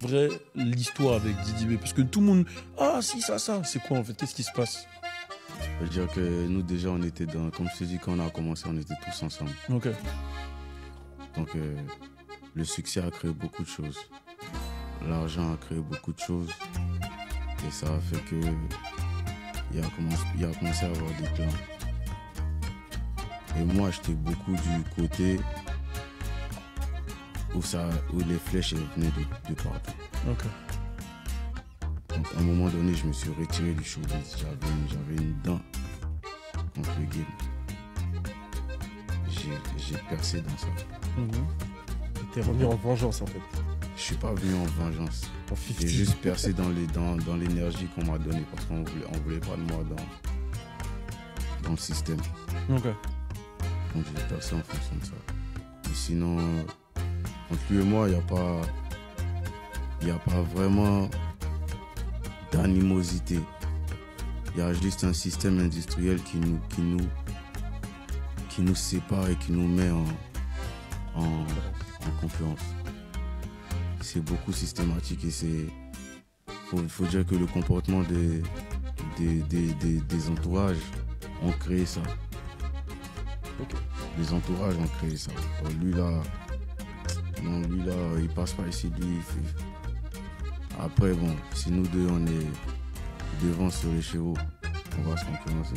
vrai l'histoire avec Didi B? Parce que tout le monde... Ah, si, ça. C'est quoi, en fait? Qu'est-ce qui se passe? Je veux dire que nous, déjà, on était dans... Comme je te dis, quand on a commencé, on était tous ensemble. Ok. Donc, le succès a créé beaucoup de choses. L'argent a créé beaucoup de choses. Et ça a fait que... Il a commencé à avoir des plans. Et moi, j'étais beaucoup du côté où les flèches venaient de partout. Ok. Donc, à un moment donné, je me suis retiré du showbiz. J'avais une dent contre le game. J'ai percé dans ça. T'es remis en vengeance, en fait. Je suis pas venu en vengeance. J'ai juste percé dans l'énergie qu'on m'a donnée parce qu'on voulait pas de moi dans le système. Ok. Donc j'ai percé en fonction de ça. Mais sinon, entre lui et moi, il n'y a pas vraiment d'animosité. Il y a juste un système industriel qui nous sépare et qui nous met en concurrence. C'est beaucoup systématique et faut dire que le comportement des entourages ont créé ça. Okay. Les entourages ont créé ça. Lui là, il passe pas ici, lui. Après bon, si nous deux on est devant sur les chevaux, on va se concurrencer.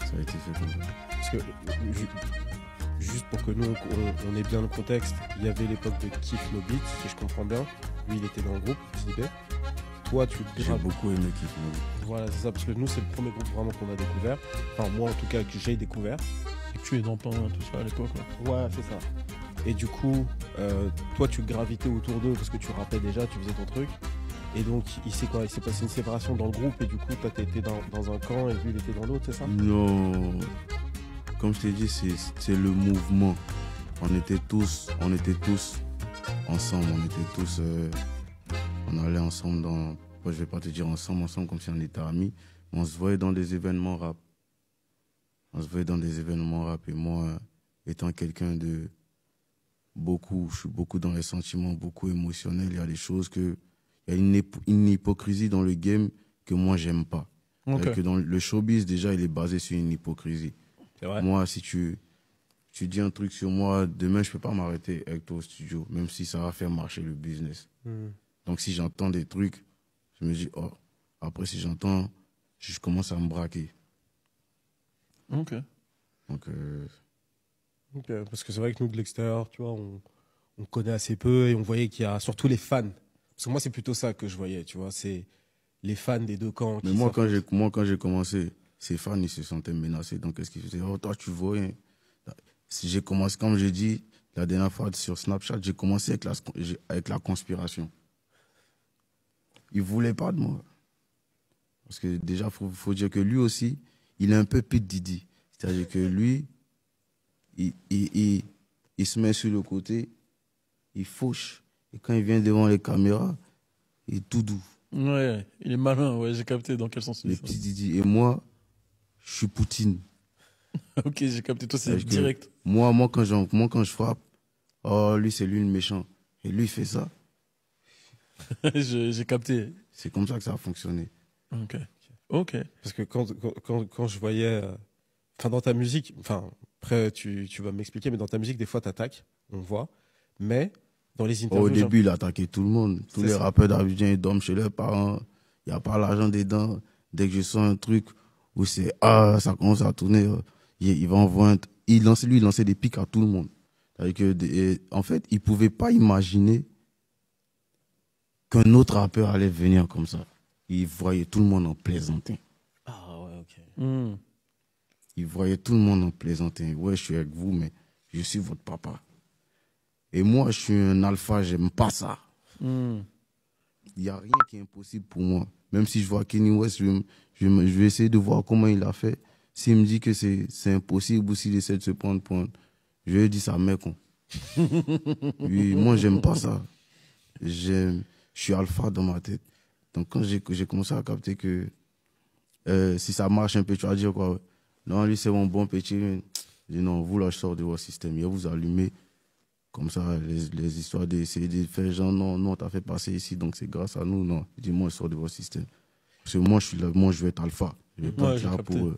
Ça a été fait comme ça. Parce que juste pour que nous on ait bien le contexte, il y avait l'époque de Kiff No Beat, si je comprends bien. Lui il était dans le groupe, JB. Toi tu J'ai beaucoup aimé Kiff No Beat. Voilà, c'est ça, parce que nous c'est le premier groupe vraiment qu'on a découvert. Enfin moi en tout cas que j'ai découvert. Et tu es dans Pain, tout ça à l'époque. Ouais, c'est ça. Et du coup, toi tu gravitais autour d'eux parce que tu rappais déjà, tu faisais ton truc. Et donc il s'est passé une séparation dans le groupe et du coup toi t'étais dans un camp et lui il était dans l'autre, c'est ça? Non. Comme je t'ai dit, c'est le mouvement. On était tous ensemble. On allait ensemble dans... Je vais pas te dire ensemble comme si on était amis. Mais on se voyait dans des événements rap. Et moi, étant quelqu'un de beaucoup, je suis beaucoup dans les sentiments, beaucoup émotionnel. Il y a des choses il y a une hypocrisie dans le game que moi, j'aime pas. Okay. Que dans le showbiz, déjà, il est basé sur une hypocrisie. C'est vrai. Moi, si tu dis un truc sur moi, demain, je peux pas m'arrêter avec toi au studio, même si ça va faire marcher le business. Donc, si j'entends des trucs, je me dis, oh, après, si j'entends, je commence à me braquer. Ok. Donc, parce que c'est vrai que nous, de l'extérieur, tu vois, on connaît assez peu et on voyait qu'il y a surtout les fans. Parce que moi, c'est plutôt ça que je voyais, tu vois, c'est les fans des deux camps. Mais moi, quand j'ai commencé, ces fans, ils se sentaient menacés. Donc, qu'est-ce qu'ils faisaient? Oh, toi, tu vois rien. Si j'ai commencé, comme j'ai dit la dernière fois sur Snapchat, j'ai commencé avec la conspiration. Ils ne voulaient pas de moi. Parce que déjà, faut dire que lui aussi, il est un peu P. Diddy. C'est-à-dire que lui, il se met sur le côté, il fauche. Et quand il vient devant les caméras, il est tout doux. Ouais, il est malin, ouais, j'ai capté dans quel sens il est. Le petit Didi. Et moi, je suis Poutine. Ok, j'ai capté, toi c'est direct. Moi, quand je frappe, oh, lui c'est lui le méchant. Et lui il fait ça. J'ai capté. C'est comme ça que ça a fonctionné. Ok. Parce que quand je voyais... Enfin, dans ta musique, après tu vas m'expliquer, mais dans ta musique, des fois t'attaques, on voit. Mais dans les interviews... Au début, il attaquait tout le monde. Tous les rappeurs d'Abidjan, ils dorment chez leurs parents. Il n'y a pas l'argent dedans. Dès que je sens un truc où c'est... Ah, ça commence à tourner... Il va envoyer il lançait des pics à tout le monde. En fait, il ne pouvait pas imaginer qu'un autre rappeur allait venir comme ça. Il voyait tout le monde en plaisantin. Ah ouais, ok. Il voyait tout le monde en plaisantin. Ouais, je suis avec vous, mais je suis votre papa. Et moi, je suis un alpha, j'aime pas ça. Il n'y a rien qui est impossible pour moi. Même si je vois Kanye West, je vais essayer de voir comment il a fait. S'il me dit que c'est impossible ou s'il essaie de se prendre pour un... Je lui dis ça, mec. Moi, j'aime pas ça. Je suis alpha dans ma tête. Donc, quand j'ai commencé à capter que si ça marche un peu, tu vas dire quoi? Non, lui, c'est mon bon petit. Je dis non, vous, là, je sors de votre système. Il va vous allumer Comme ça, les histoires d'essayer de faire genre, non, t'as fait passer ici, donc c'est grâce à nous. Non, dis-moi, je sors de votre système. Parce que moi, je suis là, moi, je vais être alpha. Je vais pas Ouais, être j'ai là capté. pour